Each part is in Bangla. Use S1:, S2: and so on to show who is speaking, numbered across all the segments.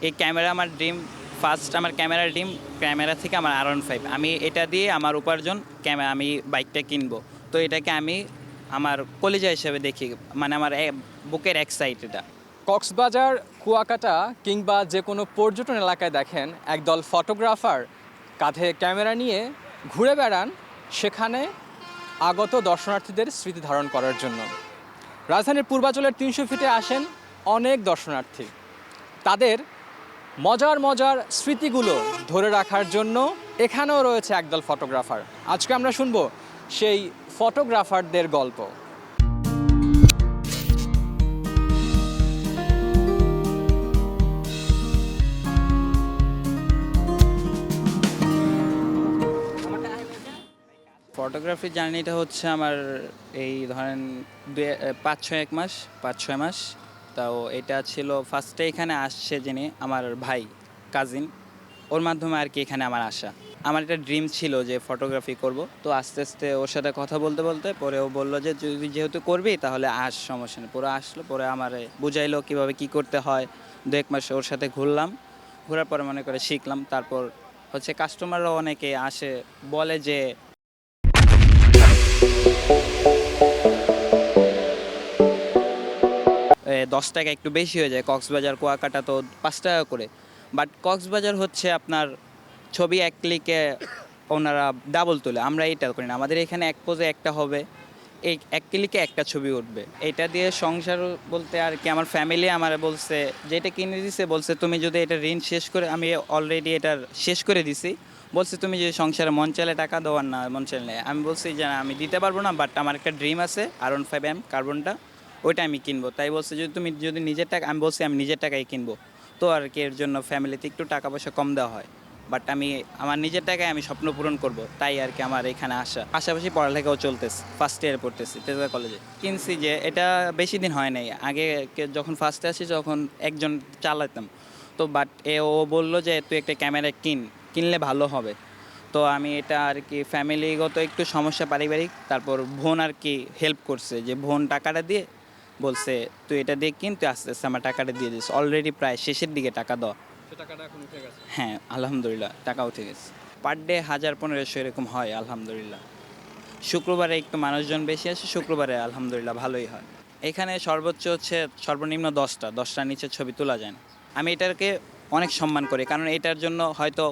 S1: এই ক্যামেরা আমার ড্রিম, ফার্স্ট আমার ক্যামেরার ড্রিম, ক্যামেরা থেকে আমার R15 আমি এটা দিয়ে আমার উপার্জন আমি বাইকটা কিনবো। তো এটাকে আমি আমার কলিজা হিসেবে দেখি, মানে আমার বুকের এক সাইড এটা।
S2: কক্সবাজার, কুয়াকাটা কিংবা যে কোনো পর্যটন এলাকায় দেখেন একদল ফটোগ্রাফার কাঁধে ক্যামেরা নিয়ে ঘুরে বেড়ান সেখানে আগত দর্শনার্থীদের স্মৃতি ধারণ করার জন্য। রাজধানীর পূর্বাচলের ৩০০ ফিটে আসেন অনেক দর্শনার্থী। তাদের মজার মজার স্মৃতিগুলো ধরে রাখার জন্য এখানেও রয়েছে একদল ফটোগ্রাফার। আজকে আমরা শুনবো সেই ফটোগ্রাফারদের গল্প।
S1: ফটোগ্রাফি জার্নিটা হচ্ছে আমার এই ধরেন ৫-৬ মাস। তাও এটা ছিল ফার্স্টে এখানে আসছে যিনি আমার ভাই, কাজিন, ওর মাধ্যমে আর কি এখানে আমার আসা। আমার একটা ড্রিম ছিল যে ফটোগ্রাফি করব। তো আস্তে আস্তে ওর সাথে কথা বলতে বলতে পরে ও বললো যে তুই যেহেতু করবি তাহলে সমস্যা নেই। পরে আসলো, পরে আমার বুঝাইলো কীভাবে কী করতে হয়। ২-১ মাস ওর সাথে ঘুরলাম, ঘোরার পরে মনে করে শিখলাম। তারপর হচ্ছে কাস্টমাররাও অনেকে আসে, বলে যে ১০ টাকা একটু বেশি হয়ে যায়। কক্সবাজার কুয়াকাটা তো ৫ টাকা করে, বাট কক্সবাজার হচ্ছে আপনার ছবি এক ক্লিকে ওনারা ডাবল তোলে, আমরা এইটা করি না। আমাদের এখানে এক পোজে একটা হবে, এই এক ক্লিকে একটা ছবি উঠবে। এটা দিয়ে সংসার বলতে আর কি আমার ফ্যামিলি আমার বলছে যে এটা কিনে দিছে, বলছে তুমি যদি এটা ঋণ শেষ করে, আমি অলরেডি এটার শেষ করে দিছি, বলছে তুমি যে সংসারে মন চাইলে টাকা দেওয়ার না মন চাইলে। আমি বলছি যে আমি দিতে পারবো না, বাট আমার একটা ড্রিম আছে R15M কার্বনটা, ওইটা আমি কিনবো। তাই বলছে যদি নিজের টাকা, আমি বলছি আমি নিজের টাকায় কিনবো। তো আর কি এর জন্য ফ্যামিলিতে একটু টাকা পয়সা কম দেওয়া হয়, বাট আমি আমার নিজের টাকায় আমি স্বপ্ন পূরণ করব, তাই আর কি আমার এখানে আসা। পাশাপাশি পড়ালেখাও চলতেছে, ফার্স্ট ইয়ারে পড়তেছি তেজগাঁও কলেজে। কিনছি যে এটা বেশি দিন হয় নাই, আগে যখন ফার্স্টে আসি যখন একজন চালাতাম, তো বাট ও বললো যে তুই একটা ক্যামেরা কিনলে ভালো হবে। তো আমি এটা আর কি ফ্যামিলিগত একটু সমস্যা পারিবারিক, তারপর বোন আর কি হেল্প করছে, যে বোন টাকাটা দিয়ে বলছে তুই এটা দিয়ে কিন, তুই আস্তে আস্তে আমার টাকাটা দিয়ে দিস। অলরেডি প্রায় শেষের দিকে টাকা দেওয়া।
S2: টাকাটা এখন উঠে গেছে?
S1: হ্যাঁ আলহামদুলিল্লাহ, টাকা উঠে গেছে। পার ডে ১০০০-১৫০০ এরকম হয় আলহামদুলিল্লাহ। শুক্রবারে একটু মানুষজন বেশি আসে, শুক্রবারে আলহামদুলিল্লাহ ভালোই হয়। এখানে সর্বোচ্চ হচ্ছে সর্বনিম্ন 10টার নিচে ছবি তোলা যায় না। আমি এটাকে অনেক সম্মান করি, কারণ এটার জন্য হয়তো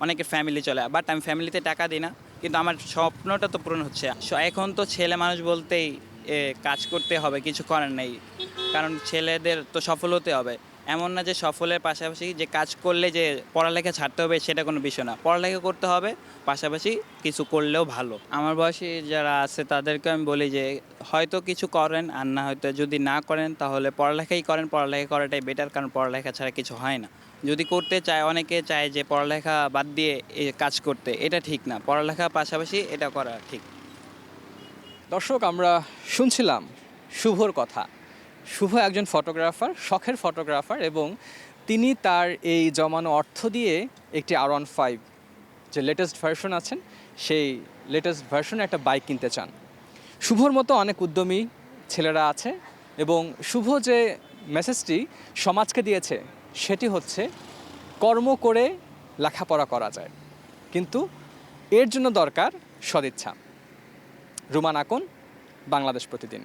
S1: অনেকের ফ্যামিলি চলে, বাট আমি ফ্যামিলিতে টাকা দিই না, কিন্তু আমার স্বপ্নটা তো পূরণ হচ্ছে। এখন তো ছেলে মানুষ বলতেই কাজ করতে হবে, কিছু করার নেই, কারণ ছেলেদের তো সফল হতে হবে। এমন না যে সফলের পাশাপাশি যে কাজ করলে যে পড়ালেখা ছাড়তে হবে, সেটা কোনো বিষয় না। পড়ালেখা করতে হবে, পাশাপাশি কিছু করলেও ভালো। আমার বয়সী যারা আছে তাদেরকে আমি বলি যে হয়তো কিছু করেন, আর না হয়তো যদি না করেন তাহলে পড়ালেখাই করেন। পড়ালেখা করাটাই বেটার, কারণ পড়ালেখা ছাড়া কিছু হয় না। যদি করতে চায়, অনেকে চায় যে পড়ালেখা বাদ দিয়ে কাজ করতে, এটা ঠিক না। পড়ালেখা পাশাপাশি এটা করা ঠিক।
S2: দর্শক, আমরা শুনছিলাম শুভর কথা। শুভ একজন ফটোগ্রাফার, শখের ফটোগ্রাফার, এবং তিনি তার এই জমানো অর্থ দিয়ে একটি R15 যে লেটেস্ট ভার্সন আছেন সেই লেটেস্ট ভার্সনে একটা বাইক কিনতে চান। শুভর মতো অনেক উদ্যমী ছেলেরা আছে, এবং শুভ যে মেসেজটি সমাজকে দিয়েছে সেটি হচ্ছে কর্ম করে লেখাপড়া করা যায়, কিন্তু এর জন্য দরকার সদিচ্ছা। রুমান আকন, বাংলাদেশ প্রতিদিন।